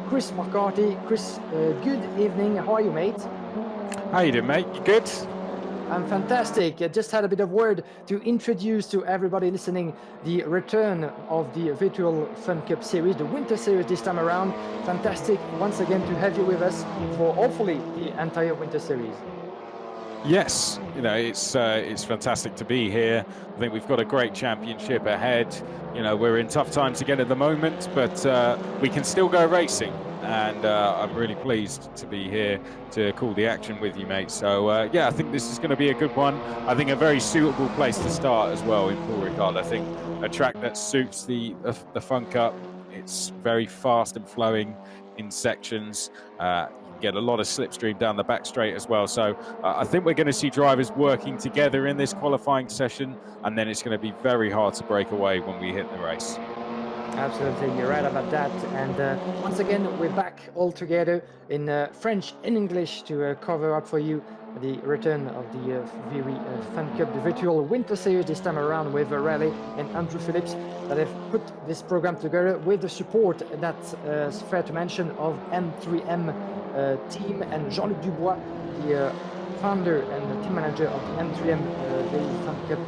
Chris McCarthy. Chris, good evening. How are you, mate? How you doing, mate? You good? I'm fantastic. I just had a bit of word to introduce to everybody listening the return of the Virtual Fun Cup series, the Winter Series this time around. Fantastic once again to have you with us for hopefully the entire Winter Series. Yes, it's fantastic to be here. I think we've got a great championship ahead. We're in tough times again at the moment, but we can still go racing. And I'm really pleased to be here to call the action with you, mate. So, I think this is going to be a good one. I think a very suitable place to start as well in Paul Ricard. I think a track that suits the Fun Cup. It's very fast and flowing in sections. Get a lot of slipstream down the back straight as well. So I think we're going to see drivers working together in this qualifying session, and then it's going to be very hard to break away when we hit the race. Absolutely, you're right about that. And once again, we're back all together in French and English to cover up for you the return of the very Fun Cup, the virtual Winter Series this time around with Riley and Andrew Phillips that have put this program together with the support, that's fair to mention, of M3M team and Jean-Luc Dubois, the founder and the team manager of the M3M Very Fun Cup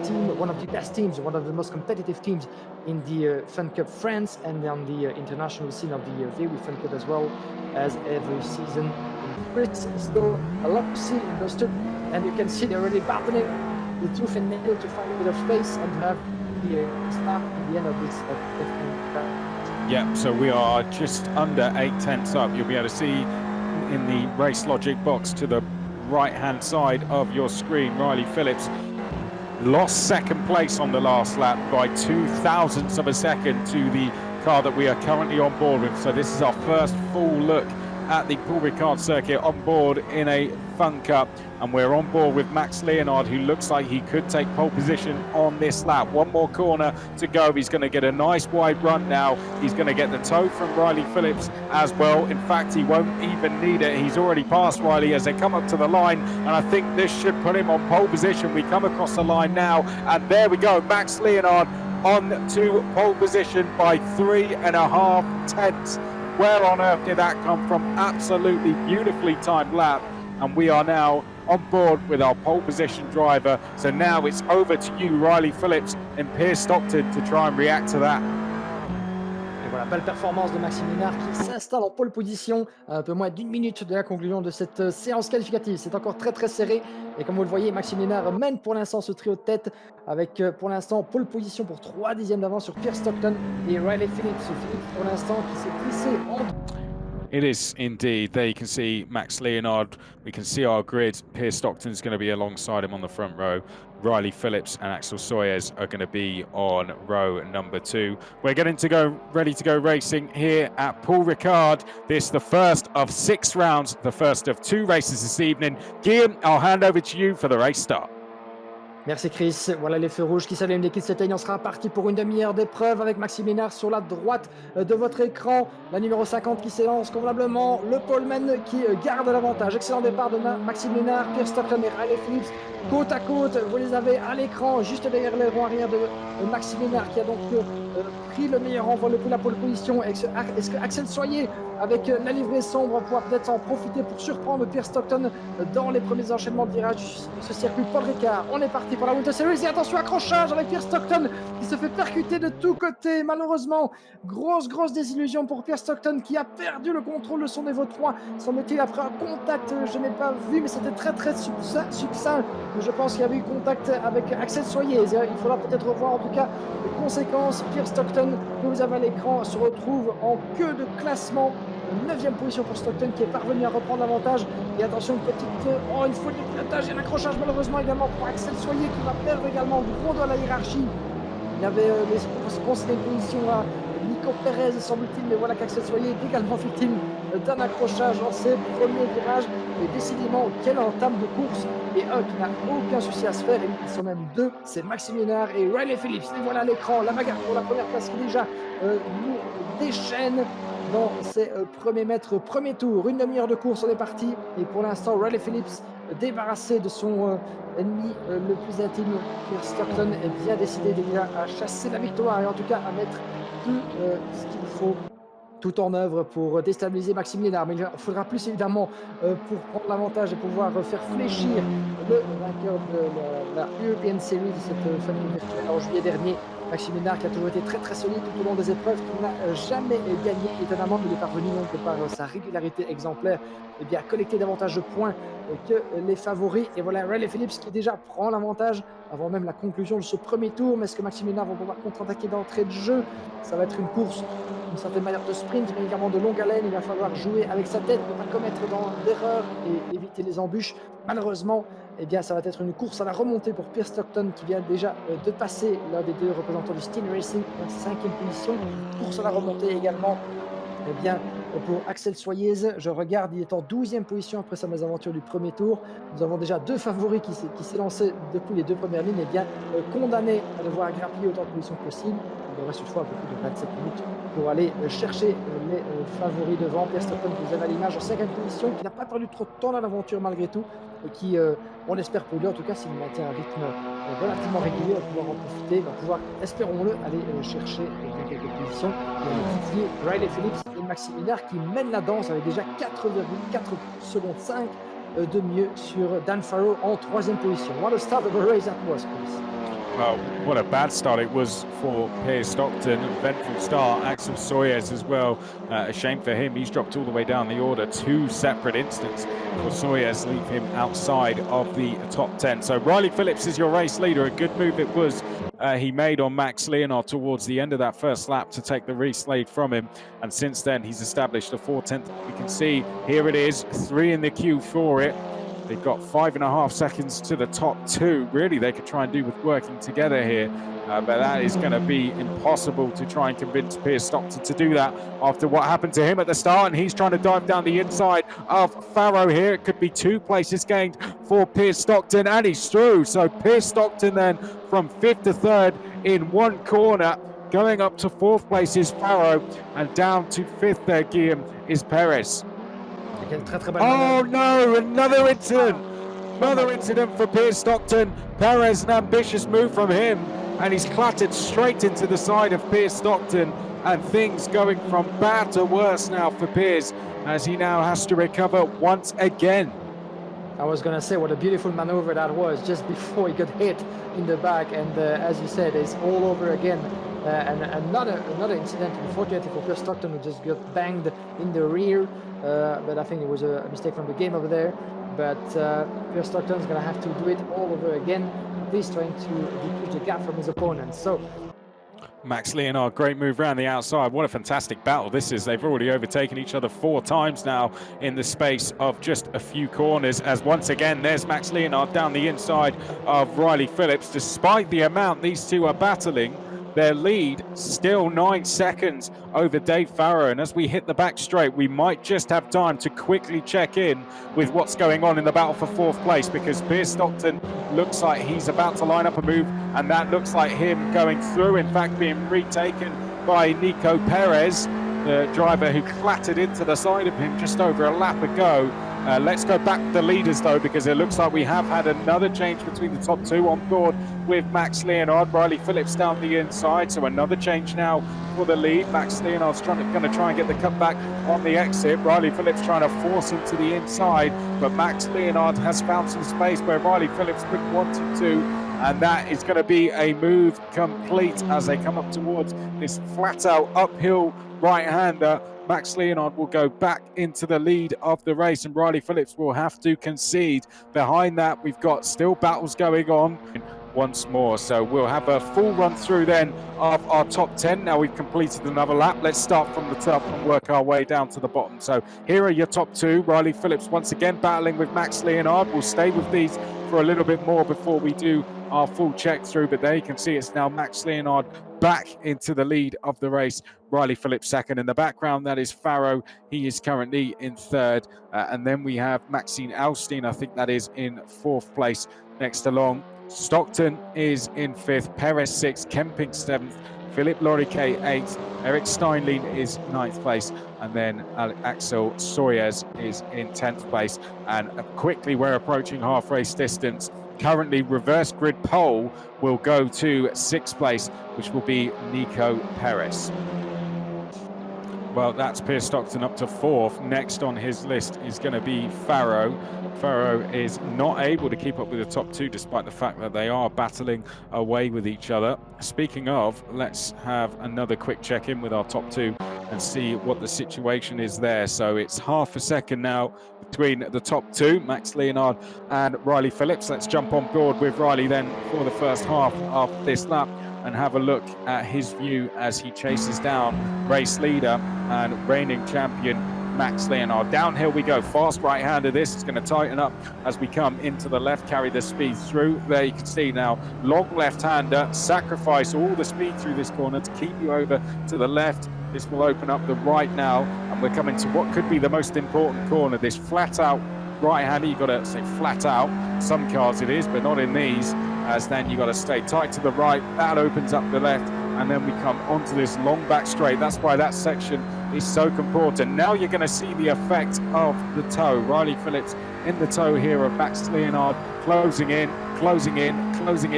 team, one of the best teams, one of the most competitive teams in the Fun Cup France and on the international scene of the Very Fun Cup as well as every season. Chris, still a lot to see in those two, and you can see they're really battling the tooth and nail to find a bit of space and to have the start at the end of this. Yeah, so we are just under 8/10 up. You'll be able to see in the Race Logic box to the right-hand side of your screen, Riley Phillips lost second place on the last lap by 0.02 of a second to the car that we are currently on board with. So this is our first full look at the Paul Ricard circuit on board in a Fun Cup, and we're on board with Max Leonard, who looks like he could take pole position on this lap. One more corner to go. He's going to get a nice wide run now. He's going to get the tow from Riley Phillips as well. In fact, he won't even need it. He's already passed Riley as they come up to the line, and I think this should put him on pole position. We come across the line now, and there we go. Max Leonard on to pole position by 3.5 tenths. Where on earth did that come from? Absolutely beautifully timed lap. And we are now on board with our pole position driver. So now it's over to you, Riley Phillips and Pierce Stockton, to try and react to that. Et voilà, belle performance de Maxime Lénard qui s'installe en pole position à un peu moins d'une minute de la conclusion de cette séance qualificative. C'est encore très très serré et comme vous le voyez, Maxime Lénard mène pour l'instant ce trio de tête avec pour l'instant pole position pour 3 dixièmes d'avance sur Pierce Stockton et Riley Phillips. Phillips pour l'instant qui s'est glissé entre... It is indeed. There you can see Max Leonard. We can see our grid. Pierce Stockton's going to be alongside him on the front row. Riley Phillips and Axel Soyes are going to be on row number 2. We're getting to go, ready to go racing here at Paul Ricard. This the first of 6 rounds, the first of 2 races this evening. Guillaume, I'll hand over to you for the race start. Merci Chris, voilà les feux rouges qui s'allument, les kits s'éteignent, on sera parti pour une demi-heure d'épreuve avec Maxime Lénard sur la droite de votre écran, la numéro 50 qui s'élance convenablement, le poleman qui garde l'avantage, excellent départ de Maxime Lénard, Pierce Stockton et Riley Phillips, côte à côte, vous les avez à l'écran, juste derrière les ronds arrière de Maxime Lénard qui a donc pris le meilleur envol, le prix la pole position. Est-ce que Axel Soyer avec la livrée sombre va pouvoir peut-être en profiter pour surprendre Pierce Stockton dans les premiers enchaînements de virages de ce circuit Paul Ricard? On est parti pour la Winter Series et attention, accrochage avec Pierce Stockton qui se fait percuter de tous côtés malheureusement. Grosse désillusion pour Pierce Stockton qui a perdu le contrôle de son niveau 3, semble-t-il, après un contact, je n'ai pas vu mais c'était très succinct. Je pense qu'il y avait eu contact avec Axel Soyer. Il faudra peut-être revoir en tout cas les conséquences. Pierce Stockton que vous avez à l'écran se retrouve en queue de classement. 9e position pour Stockton qui est parvenu à reprendre l'avantage. Et attention, une folie de pilotage et un accrochage malheureusement également pour Axel Soyer qui va perdre également gros dans la hiérarchie. Il y avait concédé une position à Nico Pérez, semble-t-il, mais voilà qu'Axel Soyer est également victime d'un accrochage dans ses premiers virages. Et décidément, quelle entame de course. Et un qui n'a aucun souci à se faire, et ils sont même 2, c'est Maxime Lénard et Riley Phillips. Et voilà à l'écran, la bagarre pour la première place qui déjà nous déchaîne dans ses premiers mètres, premier tour. Une demi-heure de course, on est parti. Et pour l'instant, Riley Phillips, débarrassé de son ennemi le plus intime, Pierce Stockton, est bien décidé déjà à chasser la victoire et en tout cas à mettre tout ce qu'il faut tout en œuvre pour déstabiliser Maxime Liénard. Mais il faudra plus évidemment pour prendre l'avantage et pouvoir faire fléchir le vainqueur de la European Series de cette fin de virtuelle en juillet dernier. Maxime Liénard qui a toujours été très très solide tout au long des épreuves, qui n'a jamais gagné. Étonnamment, il est parvenu donc par sa régularité exemplaire à collecter davantage de points que les favoris. Et voilà Riley Phillips qui déjà prend l'avantage avant même la conclusion de ce premier tour. Mais est-ce que Maxime Liénard va pouvoir contre-attaquer d'entrée de jeu? Ça va être une course d'une certaine manière de sprint, mais également de longue haleine. Il va falloir jouer avec sa tête, ne pas commettre d'erreurs et éviter les embûches. Malheureusement, ça va être une course à la remontée pour Pierre Stockton qui vient déjà de passer l'un des deux représentants du Steam Racing en 5e position. Course à la remontée également pour Axel Soyez. Je regarde, il est en 12e position après sa mésaventure du premier tour. Nous avons déjà deux favoris qui s'est lancé depuis les deux premières lignes, condamnés à devoir grappiller autant de positions que possible. Il reste toutefois un peu plus de 27 minutes pour aller chercher les favoris devant. Pierre Stockton, que vous avez à l'image, en 5e position, qui n'a pas perdu trop de temps dans l'aventure malgré tout, et qui, on l'espère pour lui, en tout cas, s'il maintient un rythme relativement régulier, va pouvoir en profiter, va pouvoir, espérons-le, aller chercher quelques positions. Il y a Riley Phillips et Maxime Liénard qui mènent la danse avec déjà 4,4 secondes 5 de mieux sur Dan Farrow en 3e position. What a start of a race that was, please. Well, what a bad start it was for Pierre Stockton. Eventful start. Axel Soyez as well. A shame for him. He's dropped all the way down the order. Two separate incidents for Soyez leave him outside of the top 10. So Riley Phillips is your race leader. A good move it was he made on Max Leonard towards the end of that first lap to take the race lead from him. And since then, he's established a 4/10. We can see here it is, 3 in the queue for it. They've got 5.5 seconds to the top 2. Really, they could try and do with working together here. But that is going to be impossible to try and convince Pierce Stockton to do that after what happened to him at the start. And he's trying to dive down the inside of Farrow here. It could be 2 places gained for Pierce Stockton, and he's through. So Pierce Stockton then from 5th to 3rd in one corner. Going up to 4th place is Farrow, and down to 5th there, Guillaume, is Perez. Oh no, another incident. Another incident for Pierce Stockton. Perez, an ambitious move from him, and he's clattered straight into the side of Pierce Stockton, and things going from bad to worse now for Pierce as he now has to recover once again. I was going to say what a beautiful maneuver that was just before he got hit in the back, and as you said, it's all over again. And another incident, unfortunately for Pierce Stockton, who just got banged in the rear, but I think it was a mistake from the game over there. But Pierce Stockton's going to have to do it all over again, at least trying to decrease the gap from his opponent. So Max Leonard, great move around the outside. What a fantastic battle this is. They've already overtaken each other 4 times now in the space of just a few corners, as once again there's Max Leonard down the inside of Riley Phillips. Despite the amount these two are battling, their lead still 9 seconds over Dave Farrow. And as we hit the back straight, we might just have time to quickly check in with what's going on in the battle for 4th place, because Pierce Stockton looks like he's about to line up a move, and that looks like him going through, in fact being retaken by Nico Perez, the driver who clattered into the side of him just over a lap ago. Let's go back to the leaders though, because it looks like we have had another change between the top 2 on board with Max Leonard. Riley Phillips down the inside, so another change now for the lead. Max Leonard's going to try and get the cutback on the exit. Riley Phillips trying to force him to the inside, but Max Leonard has found some space where Riley Phillips would want him to, and that is going to be a move complete as they come up towards this flat out uphill right-hander. Max Leonard will go back into the lead of the race, and Riley Phillips will have to concede. Behind that, we've got still battles going on once more. So we'll have a full run through then of our top 10. Now we've completed another lap. Let's start from the top and work our way down to the bottom. So here are your top 2. Riley Phillips once again battling with Max Leonard. We'll stay with these for a little bit more before we do our full check through, but there you can see it's now Max Leonard back into the lead of the race. Riley Phillips second. In the background, that is Farrow. He is currently in 3rd. And then we have Maxine Alstein, I think that is in 4th place next along. Stockton is in 5th, Perez 6th, Kemping 7th, Philip Loriquet 8th, Eric Steinlein is 9th place, and then Axel Soyez is in 10th place. And quickly, we're approaching half race distance. Currently, reverse grid pole will go to 6th place, which will be Nico Perez. Well, that's Pierce Stockton up to 4th. Next on his list is going to be Farrow. Farrow is not able to keep up with the top 2 despite the fact that they are battling away with each other. Speaking of, let's have another quick check-in with our top 2 and see what the situation is there. So it's half a second now between the top 2, Max Leonard and Riley Phillips. Let's jump on board with Riley then for the first half of this lap and have a look at his view as he chases down race leader and reigning champion Max Leonard. Downhill we go, fast right-hander. This is going to tighten up as we come into the left, carry the speed through. There you can see now, long left-hander, sacrifice all the speed through this corner to keep you over to the left. This will open up the right now, and we're coming to what could be the most important corner, this flat-out right-hander. You've got to say flat out. Some cars it is, but not in these, as then you've got to stay tight to the right. That opens up the left, and then we come onto this long back straight. That's why that section is so important. Now you're going to see the effect of the toe. Riley Phillips in the toe here of Max Leonard, closing in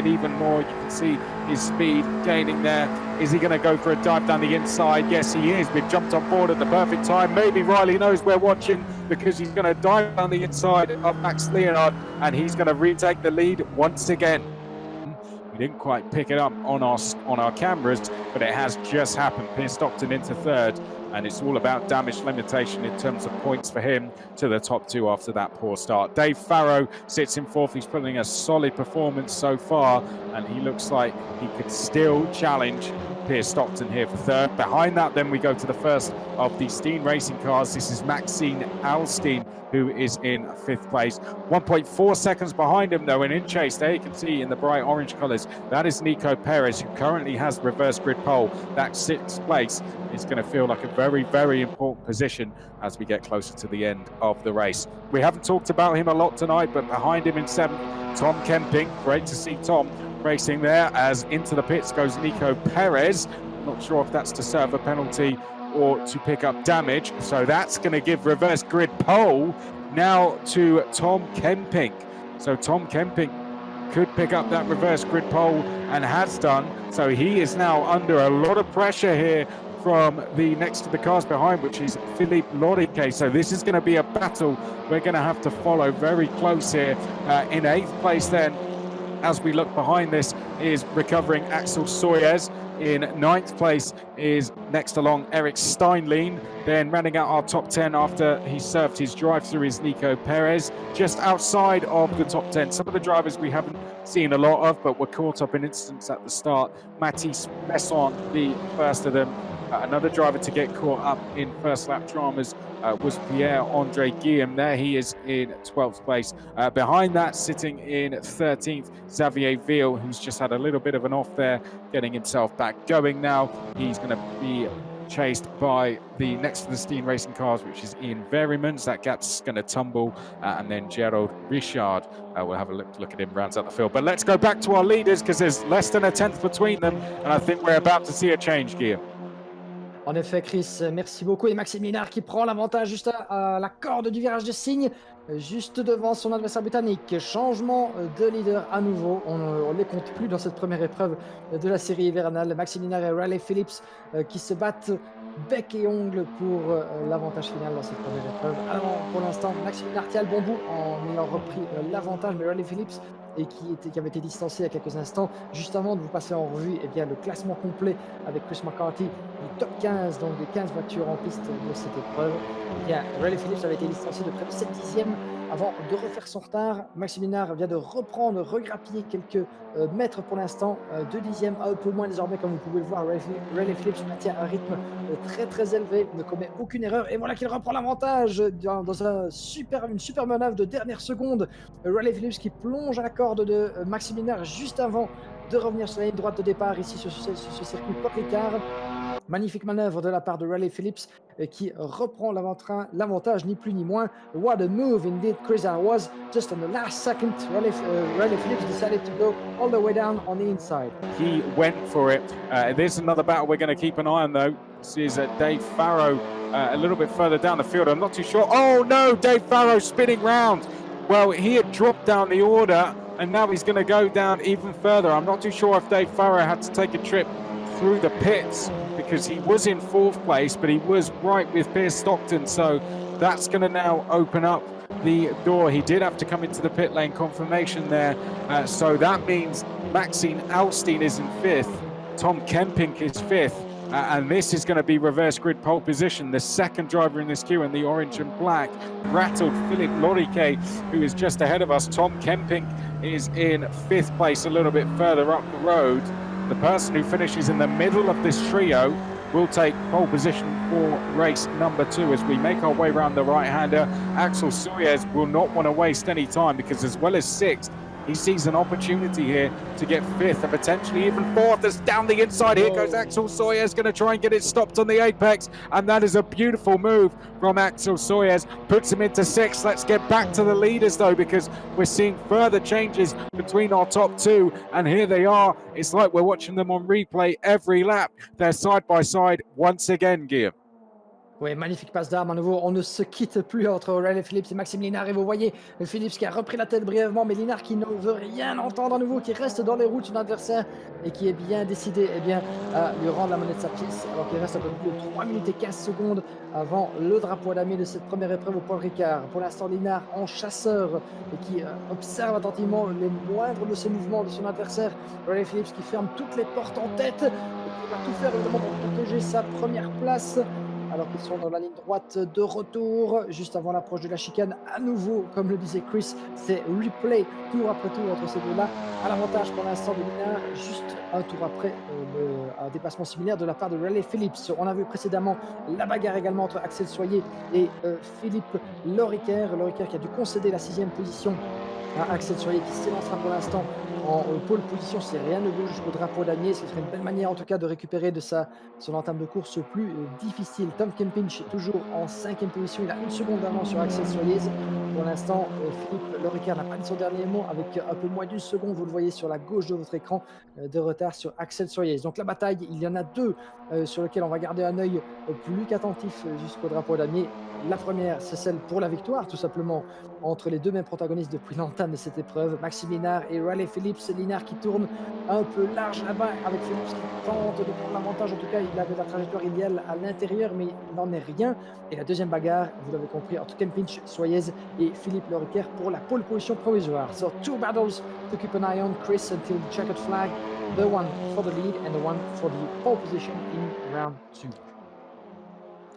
even more. You can see his speed gaining there. Is he going to go for a dive down the inside? Yes, he is. We've jumped on board at the perfect time. Maybe Riley knows we're watching because he's going to dive down the inside of Max Leonard, and he's going to retake the lead once again. We didn't quite pick it up on our cameras, but it has just happened. Pierce Stockton into 3rd, and it's all about damage limitation in terms of points for him to the top 2 after that poor start. Dave Farrow sits in 4th. He's putting a solid performance so far, and he looks like he could still challenge Pierce Stockton here for 3rd. Behind that, then we go to the first of the Steen Racing cars. This is Maxime Alstein, who is in 5th place. 1.4 seconds behind him, though, and in chase, there you can see in the bright orange colours, that is Nico Perez, who currently has the reverse grid pole. That 6th place is going to feel like a very, very important position as we get closer to the end of the race. We haven't talked about him a lot tonight, but behind him in 7th, Tom Kemping. Great to see Tom racing there, as into the pits goes Nico Perez. Not sure if that's to serve a penalty or to pick up damage. So that's going to give reverse grid pole now to Tom Kemping. So Tom Kemping could pick up that reverse grid pole and has done. So he is now under a lot of pressure here from the next to the cars behind, which is Philippe Lorique. So this is going to be a battle we're going to have to follow very close here. In 8th place then, as we look behind this, is recovering Axel Soyez. In 9th place is next along Eric Steinlein. Then rounding out our top 10 after he served his drive-through is Nico Perez. Just outside of the top 10, some of the drivers we haven't seen a lot of, but were caught up in incidents at the start. Mathis Besson, the first of them. Another driver to get caught up in first lap dramas was Pierre-Andre Guillaume. There he is in 12th place. Behind that, sitting in 13th, Xavier Ville, who's just had a little bit of an off there, getting himself back going now. He's going to be chased by the next to the Steen Racing cars, which is Ian Verrimans. That gap's going to tumble, and then Gerald Richard. We'll have a look at him, rounds out the field. But let's go back to our leaders, because there's less than a 10th between them, and I think we're about to see a change, Guillaume. En effet, Chris, merci beaucoup. Et Maxime Minard qui prend l'avantage juste à la corde du virage de Signe, juste devant son adversaire britannique. Changement de leader à nouveau. On ne les compte plus dans cette première épreuve de la série hivernale. Maxime Minard et Riley Phillips qui se battent bec et ongle pour l'avantage final dans cette première épreuve. Alors, pour l'instant, Maxime Minard qui a le bon bout en ayant repris l'avantage, mais Riley Phillips et qui avait été distancé il y a quelques instants. Juste avant de vous passer en revue bien, le classement complet avec Chris McCarthy du top 15, donc des 15 voitures en piste de cette épreuve. Riley Phillips avait été distancé de près de 7 dixièmes avant de refaire son retard. Maxime Minard vient de regrappiller quelques mètres pour l'instant, 2 dixièmes, un peu moins désormais, comme vous pouvez le voir. Riley Phillips maintient un rythme très très élevé, ne commet aucune erreur, et voilà qu'il reprend l'avantage dans une super manœuvre de dernière seconde. Riley Phillips qui plonge à la corde de Maxime Minard juste avant de revenir sur la ligne droite de départ ici sur ce circuit Paul Ricard. Magnifique manœuvre de la part de Riley Phillips qui reprend l'avantage, ni plus ni moins. What a move indeed, Chris. I was just on the last second. Riley Phillips decided to go all the way down on the inside. He went for it. There's another battle we're going to keep an eye on, though. This is Dave Farrow a little bit further down the field. I'm not too sure. Oh no, Dave Farrow spinning round. Well, he had dropped down the order, and now he's going to go down even further. I'm not too sure if Dave Farrow had to take a trip through the pits because he was in 4th place, but he was right with Piers Stockton. So that's going to now open up the door. He did have to come into the pit lane confirmation there. So that means Maxime Alstein is in 5th. Tom Kempink is 5th. And this is going to be reverse grid pole position. The second driver in this queue in the orange and black, rattled Philippe Loriquet, who is just ahead of us. Tom Kempink is in 5th place, a little bit further up the road. The person who finishes in the middle of this trio will take pole position for race number 2 as we make our way around the right-hander. Axel Soyez will not want to waste any time because as well as 6th, he sees an opportunity here to get 5th and potentially even 4th. As down the inside, here goes Axel Soyez, going to try and get it stopped on the apex, and that is a beautiful move from Axel Soyez, puts him into 6th. Let's get back to the leaders though, because we're seeing further changes between our top 2, and here they are. It's like we're watching them on replay every lap. They're side by side once again, Guillaume. Oui, magnifique passe d'armes à nouveau. On ne se quitte plus entre Riley Phillips et Maxime Liénard. Et vous voyez Phillips qui a repris la tête brièvement, mais Liénard qui ne veut rien entendre à nouveau, qui reste dans les roues de son adversaire et qui est bien décidé à lui rendre la monnaie de sa pièce. Alors qu'il reste un peu plus de 3 minutes et 15 secondes avant le drapeau à damier de cette première épreuve au Paul Ricard. Pour l'instant, Liénard en chasseur et qui observe attentivement les moindres de ses mouvements de son adversaire. Riley Phillips qui ferme toutes les portes en tête et qui va tout faire évidemment pour protéger sa première place. Alors qu'ils sont dans la ligne droite de retour, juste avant l'approche de la chicane. À nouveau, comme le disait Chris, c'est replay tour après tour entre ces deux-là. À l'avantage pour l'instant de Liénard, juste un tour après un dépassement similaire de la part de Riley Phillips. On a vu précédemment la bagarre également entre Axel Soyer et Philippe Loriquet. Loriquet qui a dû concéder la 6e position à Axel Soyer qui s'élancera pour l'instant en pole position si rien ne bouge jusqu'au drapeau damier. Ce serait une belle manière en tout cas de récupérer de son entame de course plus difficile. Tom Kempink est toujours en 5e position, il a 1 seconde d'avance sur Axel Soyer. Pour l'instant, Philippe Loriquet n'a pas dit son dernier mot avec un peu moins d'1 seconde, vous le voyez sur la gauche de votre écran, de retard sur Axel Soyer. Donc la bataille, il y en a 2 sur lesquelles on va garder un œil plus qu'attentif jusqu'au drapeau damier. La première, c'est celle pour la victoire, tout simplement, entre les 2 mêmes protagonistes depuis l'entame de cette épreuve, Maxime Liénard et Riley Phillips. Liénard qui tourne un peu large là-bas, avec Phillips qui tente de prendre l'avantage. En tout cas, il avait la trajectoire idéale à l'intérieur, mais il n'en est rien. Et la deuxième bagarre, vous l'avez compris, entre Kempink, Soyez et Philippe Loriquet pour la pole position provisoire. So 2 battles to keep an eye on, Chris, until the checkered flag. The one for the lead and the one for the pole position in round 2.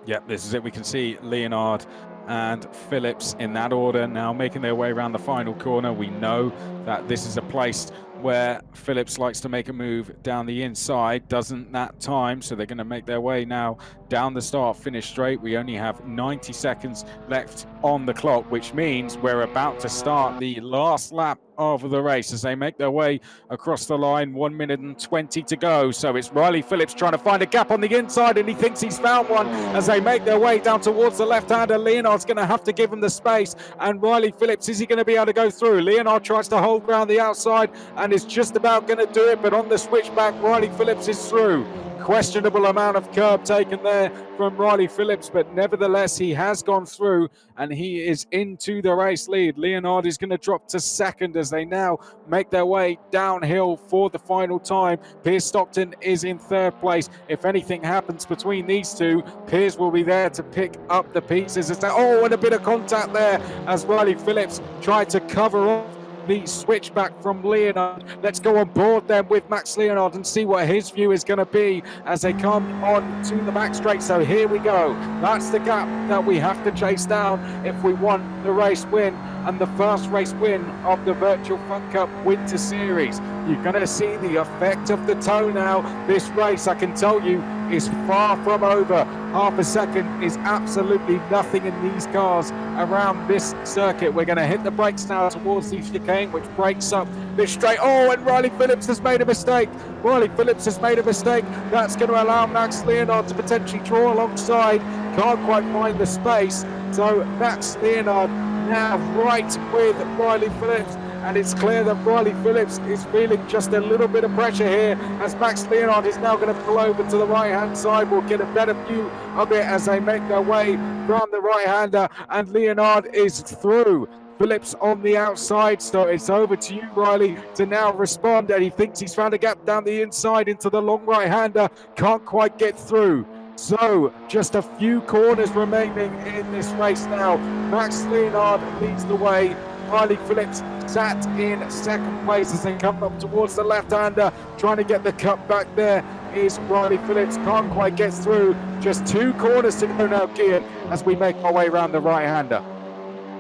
Yep, this is it. We can see Leonard and Phillips in that order now making their way around the final corner. We know that this is a place where Phillips likes to make a move down the inside, doesn't that time, so they're going to make their way now down the start finish straight. We only have 90 seconds left on the clock, which means we're about to start the last lap of the race as they make their way across the line. 1 minute and 20 to go. So it's Riley Phillips trying to find a gap on the inside, and he thinks he's found one as they make their way down towards the left-hander. Leonard's going to have to give him the space, and Riley Phillips, is he going to be able to go through? Leonard tries to hold ground the outside and is just about going to do it, but on the switchback, Riley Phillips is through. Questionable amount of curb taken there from Riley Phillips, but nevertheless he has gone through and he is into the race lead. Leonard is going to drop to 2nd as they now make their way downhill for the final time. Piers Stockton is in 3rd place. If anything happens between these two, Piers will be there to pick up the pieces. And a bit of contact there as Riley Phillips tried to cover off the switchback from Leonard. Let's go on board then with Max Leonard and see what his view is going to be as they come on to the back straight. So here we go. That's the gap that we have to chase down if we want the race win and the first race win of the Virtual Fun Cup Winter Series. You're going to see the effect of the tow now. This race, I can tell you, is far from over. Half a second is absolutely nothing in these cars around this circuit. We're going to hit the brakes now towards the chicane, which breaks up this straight. Oh, and Riley Phillips has made a mistake. Riley Phillips has made a mistake. That's going to allow Max Leonard to potentially draw alongside. Can't quite find the space. So Max Leonard now right with Riley Phillips. And it's clear that Riley Phillips is feeling just a little bit of pressure here as Max Leonard is now going to pull over to the right-hand side. We'll get a better view of it as they make their way round the right-hander, and Leonard is through. Phillips on the outside, so it's over to you, Riley, to now respond, and he thinks he's found a gap down the inside into the long right-hander, can't quite get through. So, just a few corners remaining in this race now. Max Leonard leads the way. Riley Phillips sat in second place as they come up towards the left-hander, trying to get the cut back. There is Riley Phillips, can't quite get through. Just 2 corners to go now, Kian, as we make our way around the right-hander.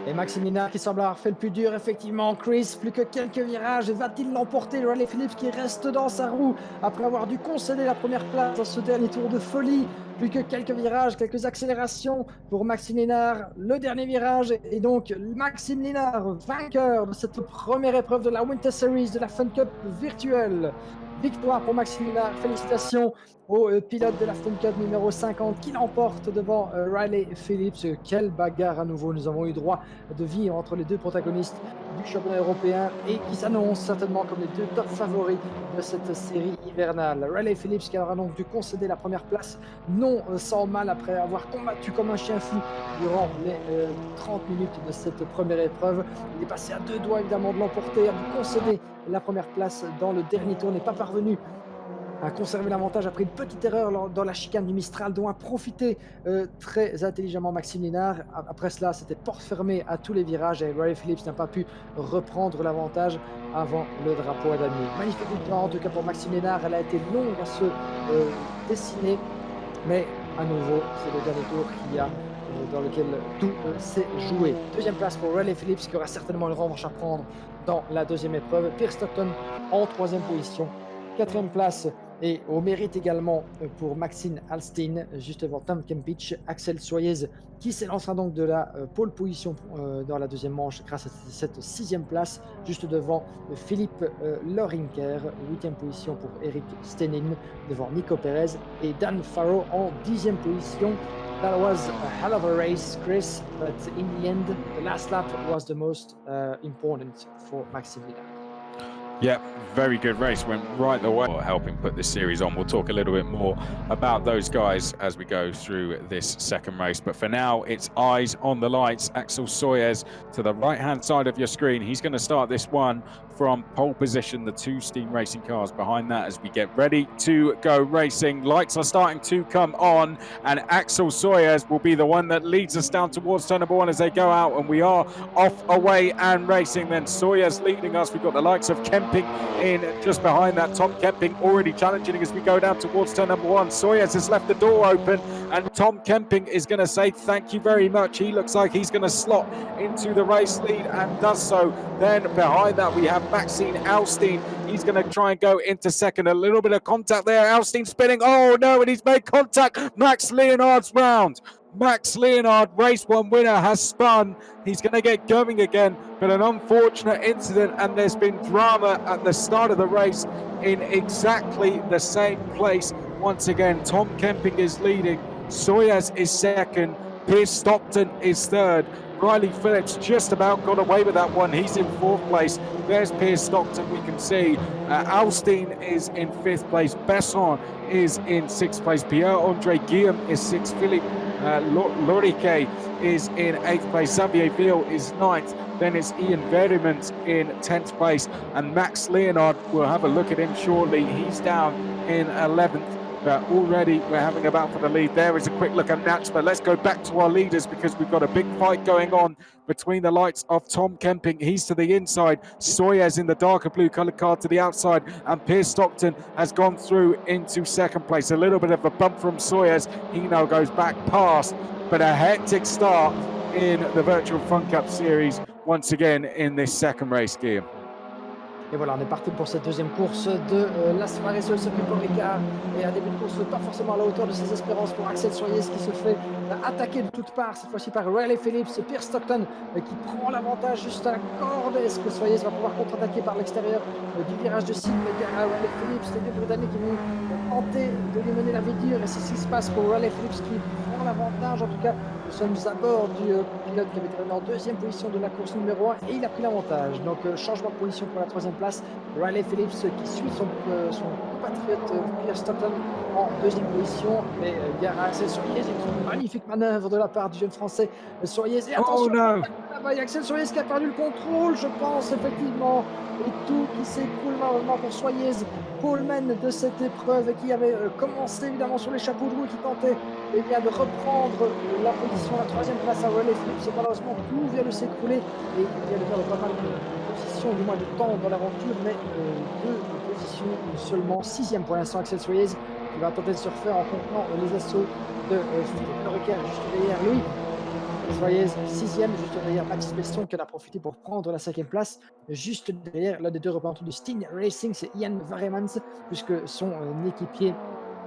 Et Maxime Linnard qui semble avoir fait le plus dur, effectivement. Chris, plus que quelques virages. Va-t-il l'emporter? Riley Phillips qui reste dans sa roue après avoir dû concéder la première place dans ce dernier tour de folie. Plus que quelques virages, quelques accélérations pour Maxime Linnard. Le dernier virage et donc Maxime Linnard, vainqueur de cette première épreuve de la Winter Series de la Fun Cup virtuelle. Victoire pour Maxime Linnard, félicitations au pilote de la Fun Cup numéro 50 qui l'emporte devant Riley Phillips. Quelle bagarre à nouveau, nous avons eu droit de vivre entre les deux protagonistes du championnat européen et qui s'annoncent certainement comme les 2 top favoris de cette série hivernale. Riley Phillips qui aura donc dû concéder la première place non sans mal après avoir combattu comme un chien fou durant les 30 minutes de cette première épreuve. Il est passé à 2 doigts évidemment de l'emporter, a dû concéder la première place dans le dernier tour, n'est pas parvenu à conserver l'avantage après une petite erreur dans la chicane du Mistral dont a profité très intelligemment Maxime Linnard. Après cela, c'était porte fermée à tous les virages et Riley Phillips n'a pas pu reprendre l'avantage avant le drapeau à damier. Magnifique victoire en tout cas pour Maxime Linnard, elle a été longue à se dessiner, mais à nouveau, c'est le dernier tour qu'il y a dans lequel tout s'est joué. Deuxième place pour Riley Phillips qui aura certainement une revanche à prendre dans la deuxième épreuve. Pierre Stockton en 3e position. 4e place et au mérite également pour Maxine Alstein, juste devant Tom Kempich. Axel Soyez qui s'élancera donc de la pole position dans la deuxième manche grâce à cette 6e place, juste devant Philippe Lorinker. 8e position pour Eric Stenin devant Nico Perez et Dan Farrow en 10e position. That was a hell of a race, Chris, but in the end, the last lap was the most important for Maxime Linnard. Yeah, very good race, went right the way, helping put this series on. We'll talk a little bit more about those guys as we go through this second race, but for now it's eyes on the lights. Axel Soyez to the right hand side of your screen, he's going to start this one from pole position, the 2 Steam Racing cars behind that as we get ready to go racing. Lights are starting to come on and Axel Soyez will be the one that leads us down towards turn number 1 as they go out, and we are off, away and racing. Then Soyez leading us, we've got the likes of Kemping in just behind that. Tom Kemping already challenging as we go down towards turn number 1. Soyez has left the door open and Tom Kemping is going to say thank you very much. He looks like he's going to slot into the race lead and does so. Then behind that we have Maxine Alstein. He's going to try and go into second. A little bit of contact there. Alstein spinning. Oh no, and he's made contact. Max Leonard's round. Max Leonard, race 1 winner, has spun. He's going to get going again, but an unfortunate incident, and there's been drama at the start of the race in exactly the same place. Once again, Tom Kemping is leading. Soyez is second. Pierce Stockton is third. Riley Phillips just about got away with that one. He's in 4th place. There's Pierce Stockton, we can see. Alstein is in 5th place. Besson is in 6th place. Pierre-Andre Guillaume is 6th. Philippe Lorique is in 8th place. Xavier Ville is 9th. Then it's Ian Verdimont in 10th place. And Max Leonard, we'll have a look at him shortly. He's down in 11th. But already we're having a battle for the lead. There is a quick look at Nats, but let's go back to our leaders because we've got a big fight going on between the likes of Tom Kemping. He's to the inside. Soyez in the darker blue coloured car to the outside. And Pierce Stockton has gone through into second place. A little bit of a bump from Soyez. He now goes back past. But a hectic start in the Virtual Fun Cup Series once again in this second race, Guillaume. Et voilà, on est parti pour cette deuxième course de la soirée sur le circuit Paul Ricard. Et un début de course pas forcément à la hauteur de ses espérances pour Axel Soyez qui se fait attaquer de toutes parts, cette fois-ci par Riley Phillips. Pierce Stockton qui prend l'avantage juste à la corde. Est-ce que Soyez va pouvoir contre-attaquer par l'extérieur du virage de cible derrière Riley Phillips? Les deux Britanniques qui vont tenter de lui mener la vie dure et c'est ce qui se passe pour Riley Phillips qui prend l'avantage. En tout cas, nous sommes à bord du pilote qui avait terminé en 2e position de la course numéro 1 et il a pris l'avantage. Donc changement de position pour la 3e place. Riley Phillips qui suit son compatriote Pierre Stockton en deuxième position. Mais gare à Axel Soyez, une magnifique manœuvre de la part du jeune français Soyez. Et attention, là-bas, il y a Axel Soyez qui a perdu le contrôle, je pense, effectivement. Et tout qui s'écroule malheureusement pour Soyez, poleman de cette épreuve, qui avait commencé évidemment sur les chapeaux de roue et qui tentait de reprendre la position, la troisième place à Riley Phillips. Malheureusement, tout vient de s'écrouler et il vient de perdre pas mal de positions, du moins de temps dans l'aventure, mais deux positions seulement. Sixième pour l'instant, Axel Soyez qui va tenter de se refaire en contenant les assauts de Philippe Loriquer juste derrière lui. Soyez sixième, juste derrière Mathis Besson qui en a profité pour prendre la cinquième place. Juste derrière l'un des deux représentants du Sting Racing, c'est Ian Varemans, puisque son équipier,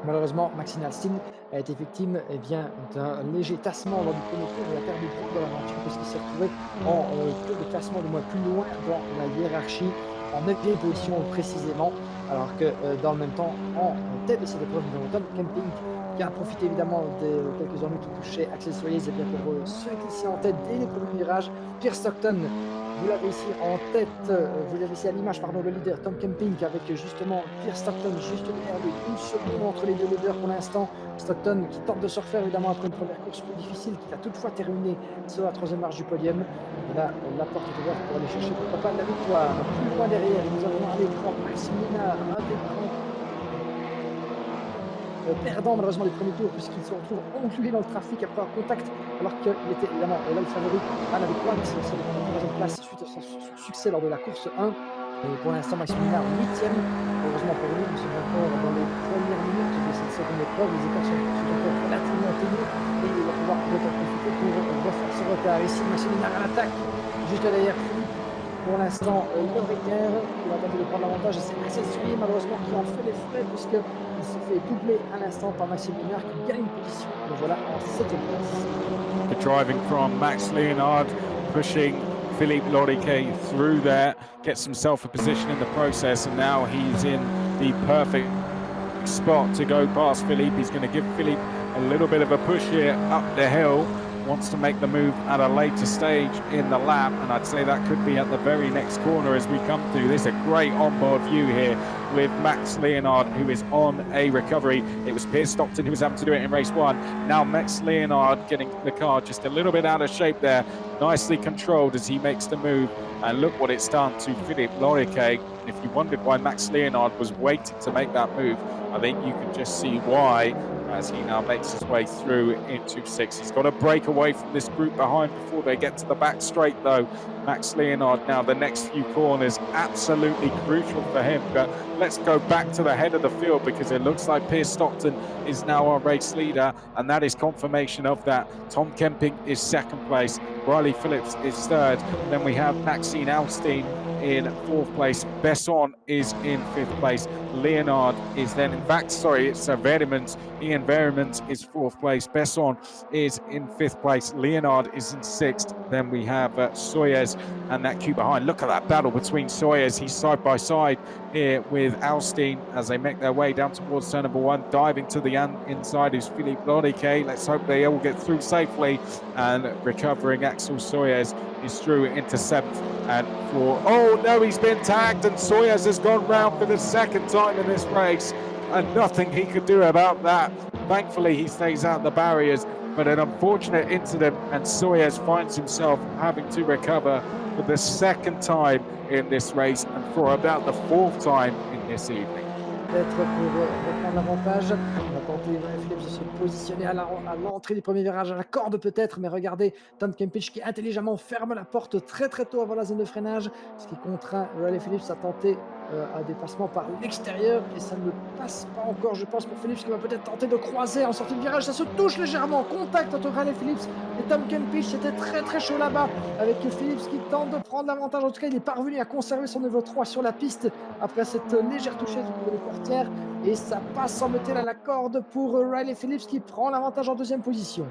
malheureusement Maxime Alstin, a été victime d'un léger tassement lors du premier tour. Il a perdu beaucoup de l'aventure puisqu'il s'est retrouvé en tour de classement du moins plus loin dans la hiérarchie, en 9e position précisément, alors que dans le même temps, en tête de cette épreuve, nous avons Tom Kemping qui a profité évidemment des quelques ennuis qui touchaient Axel Soyez et bien pour se glisser en tête dès les premiers virages. Pierre Stockton, vous l'avez ici en tête, vous l'avez ici à l'image, pardon, le leader Tom Kemping avec justement Pierre Stockton juste derrière lui, une seconde entre les deux leaders pour l'instant. Stockton qui tente de se refaire évidemment après une première course plus difficile, qui a toutefois terminé sur la troisième marche du podium. Là, la porte est ouverte pour aller chercher pourquoi pas la victoire. Plus loin derrière, nous avons à l'écran Maxime Ménard, un des grands perdant malheureusement les premiers tours puisqu'il se retrouve englué dans le trafic après un contact alors qu'il était évidemment là le favori à la victoire, mais c'est aussi la troisième place suite à son succès lors de la course 1. Et pour l'instant Maxime Ménard 8e. Heureusement pour lui, nous sommes encore dans les premières minutes de cette seconde épreuve. Les écarts sont encore relativement ténus et il va pouvoir peut-être en profiter pour refaire son retard. Ici Maxime Ménard à l'attaque, juste derrière Philippe. Pour l'instant, Loriquer qui va tenter de prendre l'avantage, et c'est Axel Soyez malheureusement qui en fait les frais puisqu'il se fait doubler à l'instant par Maxime Ménard qui gagne une position. Donc voilà, en 7e place. The driving from Max Leonard, pushing Philippe Loriquer through there, gets himself a position in the process, and now he's in the perfect spot to go past Philippe. He's going to give Philippe a little bit of a push here up the hill. Wants to make the move at a later stage in the lap, and I'd say that could be at the very next corner as we come through. There's a great onboard view here with Max Leonard, who is on a recovery. It was Pierce Stockton who was having to do it in race 1. Now Max Leonard getting the car just a little bit out of shape there, nicely controlled as he makes the move, and look what it's done to Philippe Loriquer. If you wondered why Max Leonard was waiting to make that move, I think you can just see why as he now makes his way through into 6. He's got to break away from this group behind before they get to the back straight though. Max Leonard now, the next few corners, absolutely crucial for him. But let's go back to the head of the field because it looks like Pierce Stockton is now our race leader, and that is confirmation of that. Tom Kemping is second place, Riley Phillips is third, then we have Maxime Alstin in fourth place, Besson is in fifth place, Leonard is then it's Veremans. Ian Veremans is fourth place, Besson is in fifth place, Leonard is in sixth, then we have Soyez and that queue behind. Look at that battle between Soyez, he's side by side here with Alstin as they make their way down towards turn number 1. Diving to the inside is Philippe Loriquer. Let's hope they all get through safely, and recovering Axel Soyez is through into 7th and 4. Oh no, he's been tagged, and Soyez has gone round for the second time in this race, and nothing he could do about that. Thankfully he stays out the barriers, but an unfortunate incident, and Soyez finds himself having to recover for the second time in this race and for about the 4th time in this evening. Peut-être pour reprendre l'avantage, on va tenter Philippe de se positionner à l'entrée du premier virage, à la corde peut-être, mais regardez Tom Kempich qui intelligemment ferme la porte très très tôt avant la zone de freinage, ce qui contraint Riley Phillips à tenter un dépassement par l'extérieur, et ça ne passe pas encore, je pense, pour Phillips qui va peut-être tenter de croiser en sortie de virage. Ça se touche légèrement, contact entre Riley Phillips et Tom Kempich. C'était très très chaud là-bas avec Phillips qui tente de prendre l'avantage. En tout cas, il est parvenu à conserver son niveau 3 sur la piste après cette légère touchée du niveau des portières, et ça passe sans mettre à la corde pour Riley Phillips qui prend l'avantage en deuxième position.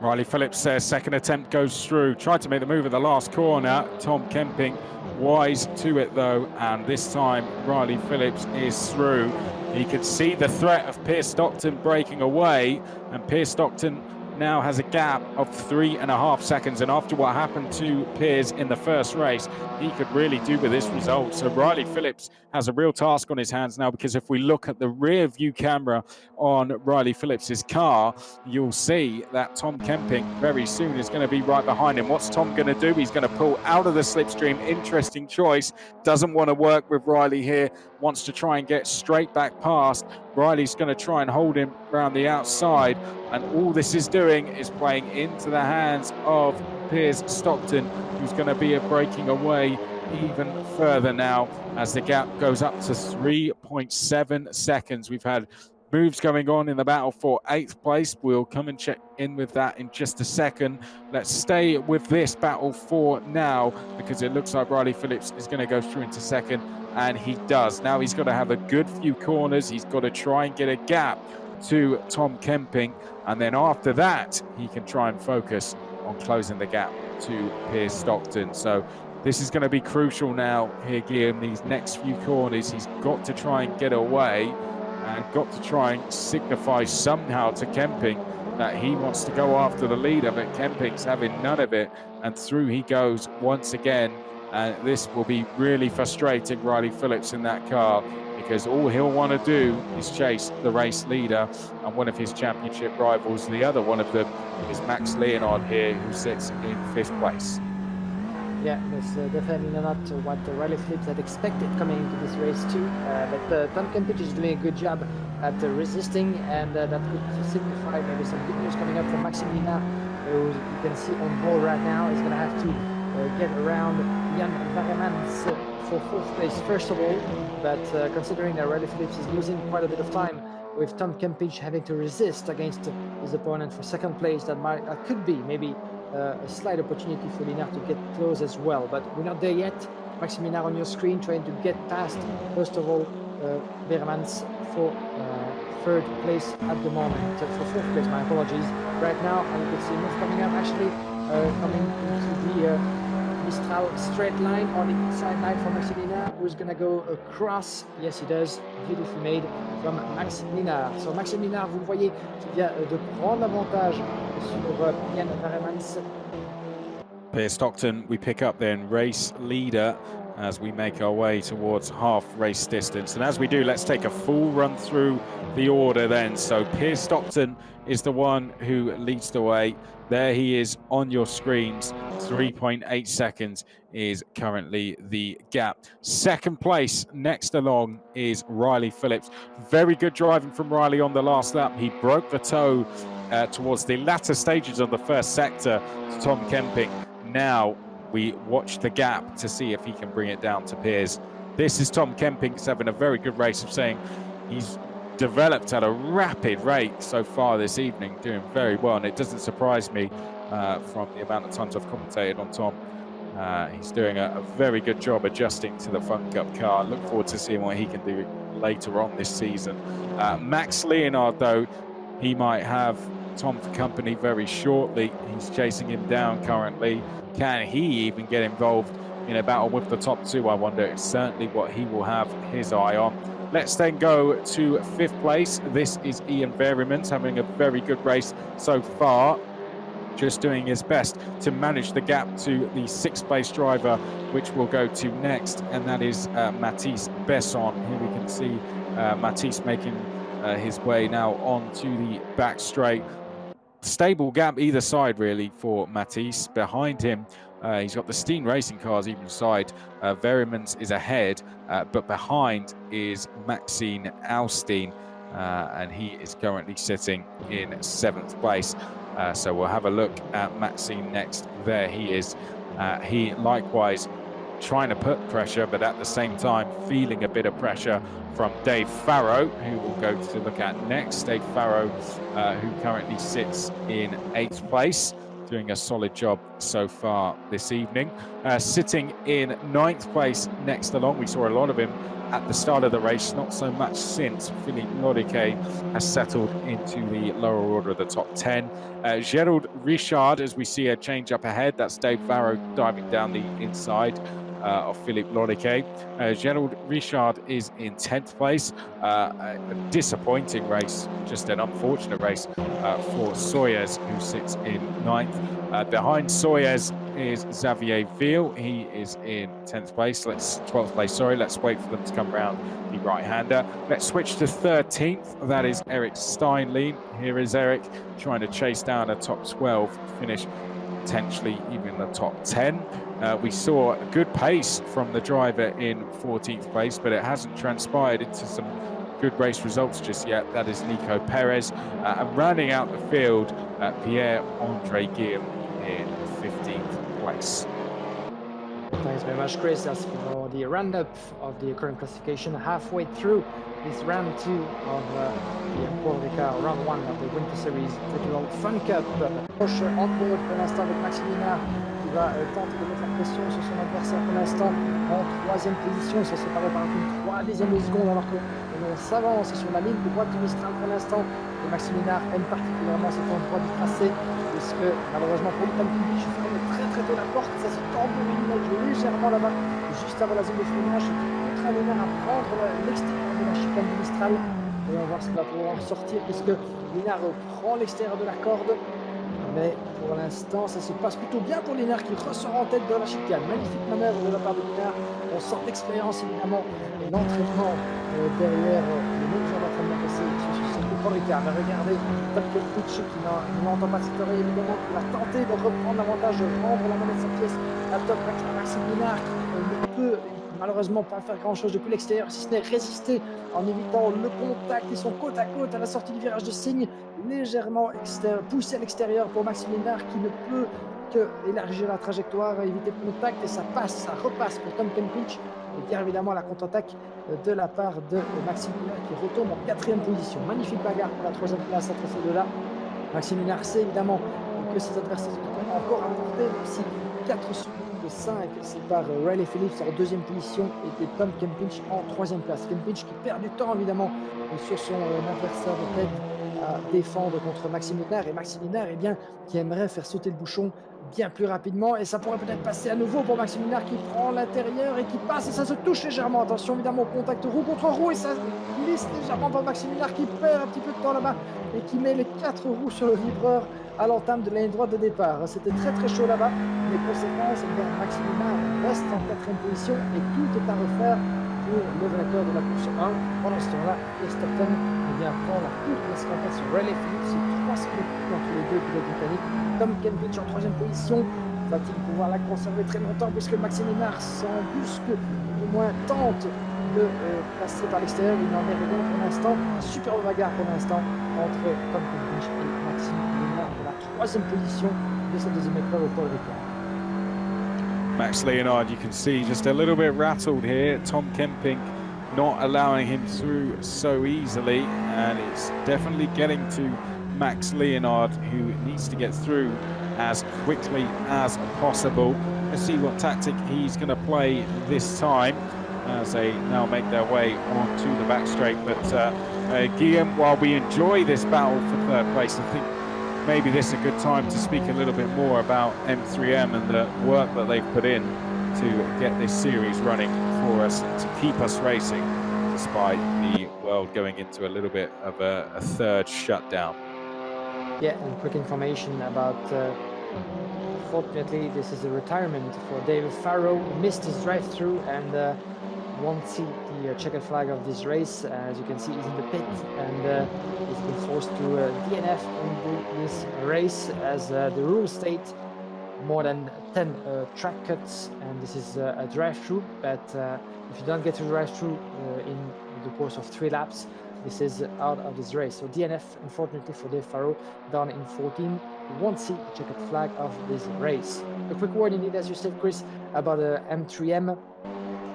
Riley Phillips' second attempt goes through. Tried to make the move at the last corner. Tom Kemping wise to it though, and this time Riley Phillips is through. He could see the threat of Pierce Stockton breaking away, and Pierce Stockton now has a gap of 3.5 seconds, and after what happened to Piers in the first race, he could really do with this result. So Riley Phillips has a real task on his hands now, because if we look at the rear view camera on Riley Phillips's car, you'll see that Tom Kemping very soon is going to be right behind him. What's Tom going to do? He's going to pull out of the slipstream. Interesting choice. Doesn't want to work with Riley here, wants to try and get straight back past. Riley's going to try and hold him around the outside, and all this is doing is playing into the hands of Piers Stockton, who's going to be breaking away even further now as the gap goes up to 3.7 seconds. We've had moves going on in the battle for 8th place. We'll come and check in with that in just a second. Let's stay with this battle for now, because it looks like Riley Phillips is going to go through into second, and he does. Now he's got to have a good few corners. He's got to try and get a gap to Tom Kemping, and then after that he can try and focus on closing the gap to Piers Stockton. So this is going to be crucial now here, Guillaume. These next few corners, he's got to try and get away and got to try and signify somehow to Kemping that he wants to go after the leader, but Kemping's having none of it, and through he goes once again. And this will be really frustrating Riley Phillips in that car, because all he'll want to do is chase the race leader and one of his championship rivals. The other one of them is Max Leonard here, who sits in 5th place. Yeah, that's definitely not what Riley Phillips had expected coming into this race too. But Tom Kemping is doing a good job at resisting, and that could signify maybe some good news coming up from Maximilien, who you can see on board right now. He's going to have to get around Jan Varemans for 4th place first of all, but considering that Riley Phillips is losing quite a bit of time with Tom Kemping having to resist against his opponent for 2nd place, that could be maybe a slight opportunity for Linard to get close as well, but we're not there yet. Maximilien on your screen trying to get past, first of all, Veremans for 3rd place at the moment, for 4th place, my apologies. Right now, you can see move coming up, actually coming into the Mistral straight line on the inside line for Maximilien, who's going to go across. Yes, he does. Beautifully made from Maximilien. So Maximilien, vous le voyez, qui vient de prendre l'avantage sur Jan Varemans. Piers Stockton, we pick up then race leader as we make our way towards half race distance. And as we do, let's take a full run through the order then. So Piers Stockton is the one who leads the way. There he is on your screens. 3.8 seconds is currently the gap. 2nd place next along is Riley Phillips. Very good driving from Riley on the last lap. He broke the toe towards the latter stages of the 1st sector to Tom Kemping. Now we watch the gap to see if he can bring it down to Piers. This is Tom Kemping. He's having a very good race, of saying he's developed at a rapid rate so far this evening, doing very well, and it doesn't surprise me from the amount of times I've commentated on Tom. He's doing a very good job adjusting to the Fun Cup car. Look forward to seeing what he can do later on this season. Max Leonard, though, he might have Tom for company very shortly. He's chasing him down currently. Can he even get involved in a battle with the top 2? I wonder. It's certainly what he will have his eye on. Let's then go to 5th place. This is Ian Veremans, having a very good race so far, just doing his best to manage the gap to the 6th place driver, which we'll go to next, and that is Mathis Besson. Here we can see Mathis making his way now onto the back straight. Stable gap either side really for Mathis. Behind him, he's got the Steen Racing cars either side. Veremans is ahead, but behind is Maxime Alstein, and he is currently sitting in 7th place. So we'll have a look at Maxime next. There he is. He likewise trying to put pressure, but at the same time feeling a bit of pressure from Dave Farrow, who we'll go to look at next. Dave Farrow, who currently sits in 8th place, doing a solid job so far this evening. Sitting in 9th place next along, we saw a lot of him at the start of the race, not so much since. Philippe Loriquet has settled into the lower order of the top 10. Gerald Richard, as we see a change up ahead, that's Dave Farrow diving down the inside. of Philippe Loriquet. Gerald Richard is in 10th place. A disappointing race, just an unfortunate race for Sawyers, who sits in 9th. Behind Sawyers is Xavier Ville. He is in 10th place. 12th place, sorry. Let's wait for them to come round the right-hander. Let's switch to 13th. That is Eric Steinlein. Here is Eric trying to chase down a top 12 finish, potentially even the top 10. We saw a good pace from the driver in 14th place, but it hasn't transpired into some good race results just yet. That is Nico Perez. And rounding out the field, Pierre-Andre Guillaume in 15th place. Thanks very much, Chris. As for the roundup of the current classification, halfway through this round 2 of the Paul Ricard, round 1 of the Winter Series Technical Fun Cup. Porsche en board pour l'instant avec Maxime Liénard qui va tenter de mettre la pression sur son adversaire pour l'instant en 3e position. Ils sont séparés par une 3/10 de seconde alors qu'on s'avance sur la ligne de droite du Mistral pour l'instant. Et Maxime Liénard aime particulièrement cet endroit du tracé puisque malheureusement pour le Tampini, je ferme très tôt la porte, ça se tambourine légèrement là-bas juste avant la zone de freinage qui contraint Liénard à prendre l'extérieur de la chicane du Mistral. Et on va voir ce qu'il va pouvoir sortir puisque Liénard prend l'extérieur de la corde. Mais pour l'instant, ça se passe plutôt bien pour Liénard qui ressort en tête de la chicane. Magnifique manœuvre de la part de Liénard. On sort l'expérience évidemment et l'entraînement derrière le même genre d'entraînement passé sur ce circuit Paul Ricard. Mais regardez, Tom Kempich qui n'entend pas cette oreille évidemment, qui va tenter de reprendre l'avantage, de rendre la monnaie de sa pièce à Tom Maxime Liénard qui ne peut malheureusement pas faire grand chose depuis l'extérieur, si ce n'est résister en évitant le contact. Ils sont côte à côte à la sortie du virage de Signe, légèrement poussé à l'extérieur pour Maxime Liénard qui ne peut que élargir la trajectoire, éviter le contact et ça passe, ça repasse pour Tom Kempich. Et bien évidemment la contre-attaque de la part de Maxime Liénard qui retombe en 4e position. Magnifique bagarre pour la 3e place entre ces deux-là. Maxime Liénard sait évidemment que ses adversaires sont encore à portée, même si 4 secondes de 5 séparent Riley Phillips en 2e position et Tom Kempich en 3e place. Kempich qui perd du temps évidemment sur son adversaire de tête à défendre contre Maxime Liénard, et Maxime Liénard eh bien, qui aimerait faire sauter le bouchon bien plus rapidement, et ça pourrait peut-être passer à nouveau pour Maxime Liénard qui prend l'intérieur et qui passe et ça se touche légèrement. Attention évidemment au contact roue contre roue et ça glisse légèrement pour Maxime Liénard qui perd un petit peu de temps là-bas et qui met les 4 roues sur le vibreur à l'entame de la ligne droite de départ. C'était très chaud là-bas. Les conséquences, eh bien, Maxime Liénard reste en 4e position et tout est à refaire pour le vainqueur de la course 1. Pendant ce temps-là, Verstappen prend la course de l'escampette sur Riley Phillips, c'est 3 secondes entre les deux pilotes britanniques. Tom Kempich en 3e position, va-t-il pouvoir la conserver très longtemps puisque Maxime Liénard s'embusque, au moins tente de passer par l'extérieur. Il n'en est rien pour l'instant. Superbe bagarre pour l'instant entre Tom Kempich et Maxime Liénard pour la 3e position de cette 2e épreuve au Paul Ricard. Max Leonard, you can see just a little bit rattled here. Tom Kemping not allowing him through so easily, and it's definitely getting to Max Leonard, who needs to get through as quickly as possible. Let's see what tactic he's going to play this time as they now make their way onto the back straight. But Guillaume, while we enjoy this battle for 3rd place, I think maybe this is a good time to speak a little bit more about M3M and the work that they've put in to get this series running for us, to keep us racing despite the world going into a little bit of a 3rd shutdown. Yeah, and quick information about fortunately this is a retirement for David Farrow. He missed his drive-through and won't see the checkered flag of this race. As you can see, he's in the pit and he's been forced to DNF in this race as the rules state more than 10 track cuts, and this is a drive-through, but if you don't get to drive-through in the course of 3 laps, this is out of this race. So DNF, unfortunately for Dave Farrow, down in 14. You won't see the checkered flag of this race. A quick word indeed, as you said, Chris, about M3M,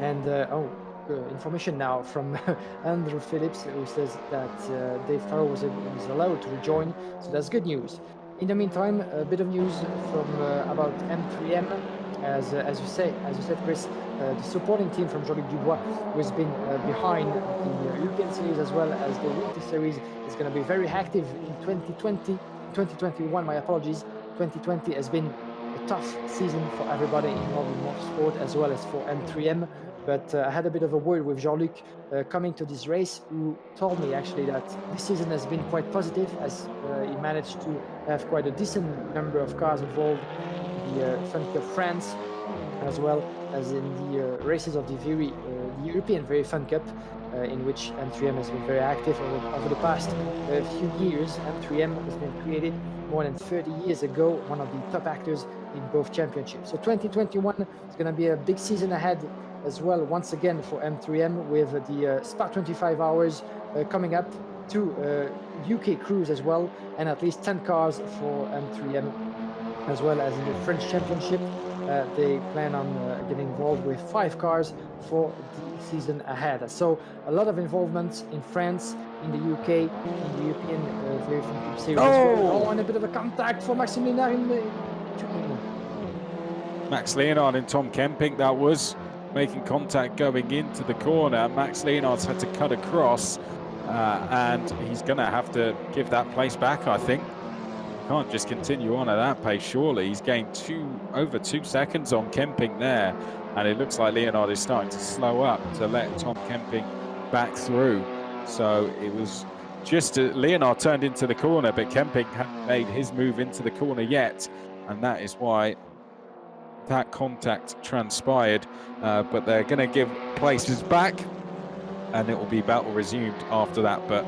and information now from Andrew Phillips, who says that Dave Farrow was allowed to rejoin, so that's good news. In the meantime, a bit of news from about M3M, as you said, Chris, the supporting team from Jean-Luc Dubois, who has been behind the European Series as well as the Winter Series, is going to be very active in 2021. My apologies. 2020 has been a tough season for everybody involved in motorsport as well as for M3M. But I had a bit of a word with Jean-Luc coming to this race, who told me actually that this season has been quite positive, as he managed to have quite a decent number of cars involved in the Fun Cup France, as well as in the races of the European Very Fun Cup, in which M3M has been very active over the past few years. M3M has been created more than 30 years ago, one of the top actors in both championships. So 2021 is going to be a big season ahead as well, once again for M3M, with the Spa 25 hours coming up, 2 UK crews as well, and at least 10 cars for M3M, as well as in the French Championship. They plan on getting involved with 5 cars for the season ahead. So a lot of involvement in France, in the UK, in the European Very Fun Cup Series. Oh, and a bit of a contact for Maxime Liénard in the... Max Leonard and Tom Kemping, that was making contact going into the corner. Max Leonard's had to cut across, and he's going to have to give that place back, I think. Can't just continue on at that pace, surely. He's gained over 2 seconds on Kemping there, and it looks like Leonard is starting to slow up to let Tom Kemping back through. So it was just Leonard turned into the corner, but Kemping hadn't made his move into the corner yet, and that is why that contact transpired. But they're going to give places back, and it will be battle resumed after that. But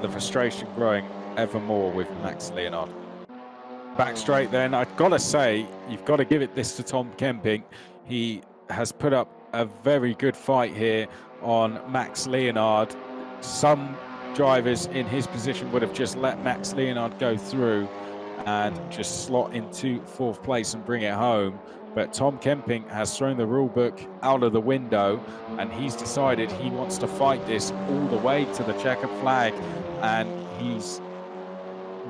the frustration growing ever more with Max Leonard. Back straight then, I've got to say, you've got to give this to Tom Kemping. He has put up a very good fight here on Max Leonard. Some drivers in his position would have just let Max Leonard go through and just slot into 4th place and bring it home. But Tom Kemping has thrown the rule book out of the window, and he's decided he wants to fight this all the way to the checkered flag, and he's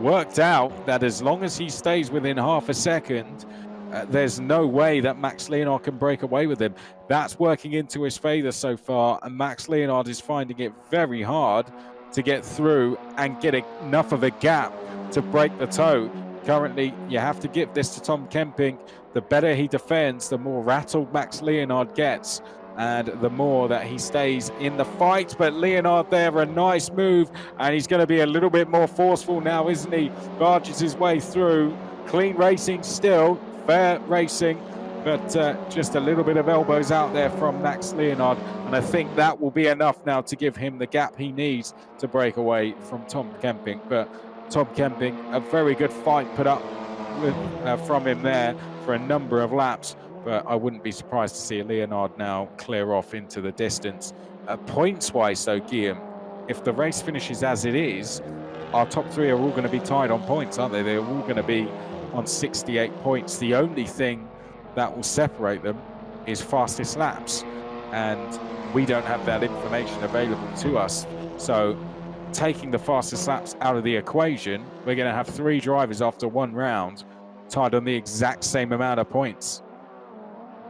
worked out that as long as he stays within half a second, there's no way that Max Leonard can break away with him. That's working into his favor so far, and Max Leonard is finding it very hard to get through and get enough of a gap to break the tow. Currently, you have to give this to Tom Kemping. The better he defends, the more rattled Max Leonard gets, and the more that he stays in the fight. But Leonard there, a nice move, and he's going to be a little bit more forceful now, isn't he? Barges his way through. Clean racing still, fair racing, but just a little bit of elbows out there from Max Leonard, and I think that will be enough now to give him the gap he needs to break away from Tom Kemping. But Tom Kemping, a very good fight put up with, from him there for a number of laps. But I wouldn't be surprised to see Leonard now clear off into the distance. Points-wise, though, Guillaume, if the race finishes as it is, our top 3 are all going to be tied on points, aren't they? They're all going to be on 68 points. The only thing that will separate them is fastest laps, and we don't have that information available to us. So taking the fastest laps out of the equation, we're going to have 3 drivers after 1 round tied on the exact same amount of points.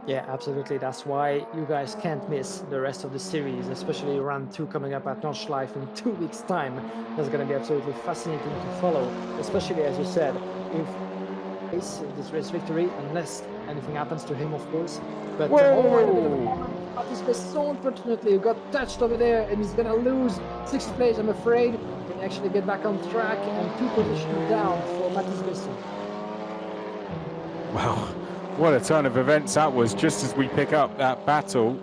Yeah, absolutely. That's why you guys can't miss the rest of the series, especially round 2 coming up at Nordschleife in 2 weeks' time. That's going to be absolutely fascinating to follow, especially, as you said, if this race victory, unless anything happens to him, of course. But Mathis Besson, unfortunately, got touched over there, and he's going to lose 6th place, I'm afraid. Can actually get back on track, and 2 positions down for Mathis Besson. Wow. What a turn of events that was. Just as we pick up that battle,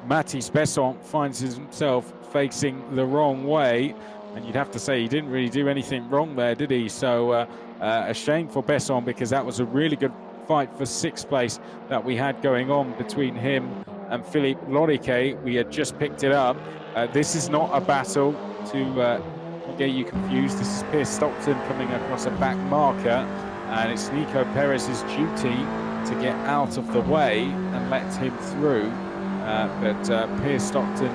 Mathis Besson finds himself facing the wrong way, and you'd have to say he didn't really do anything wrong there, did he? So a shame for Besson, because that was a really good fight for 6th place that we had going on between him and Philippe Loriquet. We had just picked it up. This is not a battle to get you confused. This is Pierce Stockton coming across a back marker, and it's Nico Perez's duty to get out of the way and let him through, but Pierce Stockton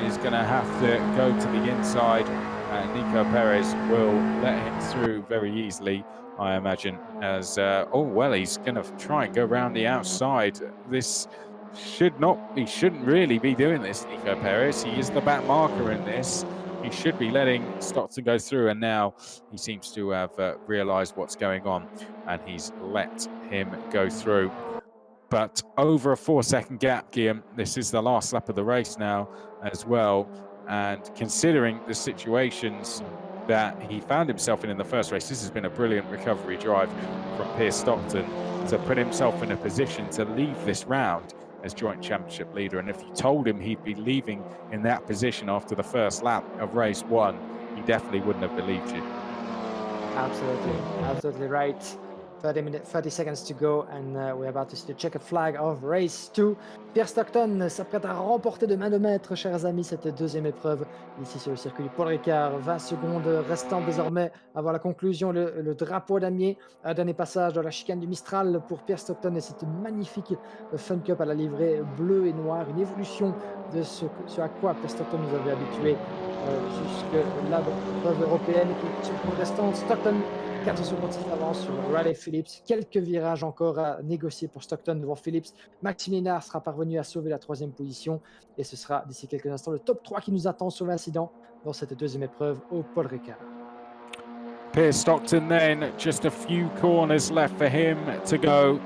is going to have to go to the inside, and Nico Perez will let him through very easily, I imagine, as he's going to try and go around the outside. This he shouldn't really be doing this, Nico Perez. He is the back marker in this, he should be letting Stockton go through, and now he seems to have realised what's going on, and he's let him go through. But over a 4-second gap, Guillaume, this is the last lap of the race now as well, and considering the situations that he found himself in the first race, this has been a brilliant recovery drive from Pierce Stockton to put himself in a position to leave this round as joint championship leader. And if you told him he'd be leaving in that position after the first lap of race 1, he definitely wouldn't have believed you. Absolutely right. 30 seconds to go, and we're about to see the checkered flag of race 2. Pierre Stockton s'apprête à remporter de main de maître, chers amis, cette deuxième épreuve ici sur le circuit du Paul Ricard. 20 secondes restantes désormais avant la conclusion. Le drapeau damier, dernier passage dans la chicane du Mistral pour Pierre Stockton et cette magnifique Fun Cup à la livrée bleu et noir, une évolution de ce à quoi Pierre Stockton nous avait habitués jusque là dans l'épreuve européenne. Et puis, restante, Stockton 4 secondes d'avance sur Riley Phillips. Quelques virages encore à négocier pour Stockton devant Phillips. Maxime Liénard sera parvenu à sauver la 3e position. Et ce sera d'ici quelques instants le top 3 qui nous attend sur l'incident dans cette deuxième épreuve au Paul Ricard. Pierce Stockton then, just a few corners left for him to go.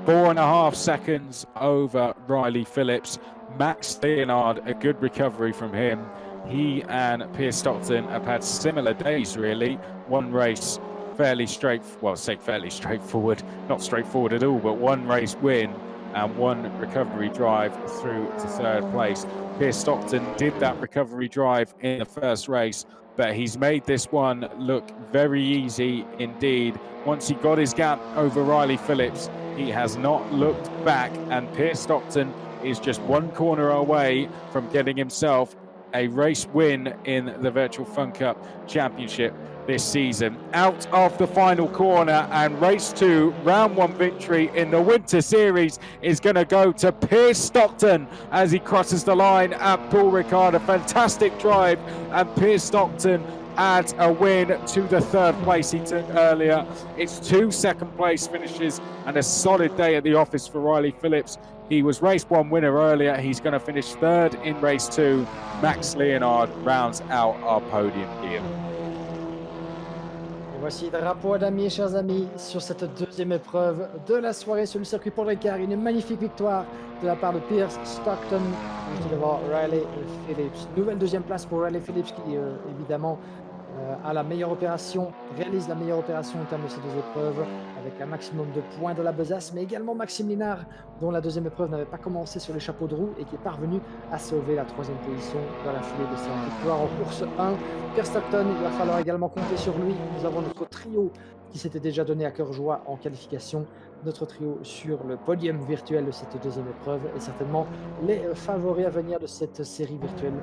4.5 seconds over Riley Phillips. Max Leonard, a good recovery from him. He and Pierce Stockton have had similar days, really. One race fairly straightforward, not straightforward at all, but one race win and one recovery drive through to 3rd place. Pierce Stockton did that recovery drive in the first race, but he's made this one look very easy indeed. Once he got his gap over Riley Phillips, he has not looked back, and Pierce Stockton is just one corner away from getting himself a race win in the Virtual Fun Cup Championship this season. Out of the final corner, and race 2, round 1 victory in the Winter Series is going to go to Pierce Stockton as he crosses the line at Paul Ricard. A fantastic drive, and Pierce Stockton adds a win to the 3rd place he took earlier. It's 2 second-place finishes and a solid day at the office for Riley Phillips. He was race 1 winner earlier. He's going to finish 3rd in race 2. Max Leonard rounds out our podium here. Voici le drapeau à damier, chers amis, sur cette deuxième épreuve de la soirée sur le circuit Paul Ricard. Une magnifique victoire de la part de Pierce Stockton, juste devant Riley Phillips. Nouvelle 2e place pour Riley Phillips qui, évidemment, a la meilleure opération, réalise la meilleure opération en termes de ces 2 épreuves, avec un maximum de points de la besace, mais également Maxime Liénard, dont la 2e épreuve n'avait pas commencé sur les chapeaux de roue et qui est parvenu à sauver la 3e position dans la foulée de sa victoire en course 1. Pierre Stockton, il va falloir également compter sur lui. Nous avons notre trio qui s'était déjà donné à cœur joie en qualification. Notre trio sur le podium virtuel de cette 2e épreuve et certainement les favoris à venir de cette série virtuelle,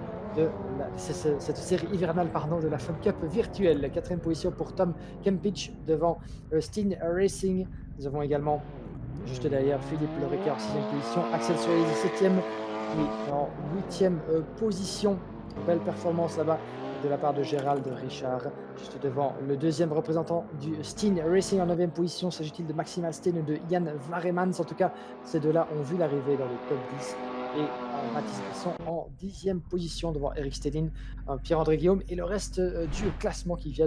cette série hivernale de la Fun Cup virtuelle. 4e position pour Tom Kempich devant Steen Racing. Nous avons également juste derrière Philippe Le Ricard en 6e position, Axel Suarez 7e, puis en 8e position. Belle performance là-bas de la part de Gérald Richard, juste devant le 2e représentant du Steen Racing en 9e position. S'agit-il de Maxime Alstein ou de Yann Varemans? En tout cas, ces deux-là ont vu l'arrivée dans le top 10 et Mathis Besson en 10e position devant Eric Stedin, Pierre-André Guillaume et le reste du classement qui vient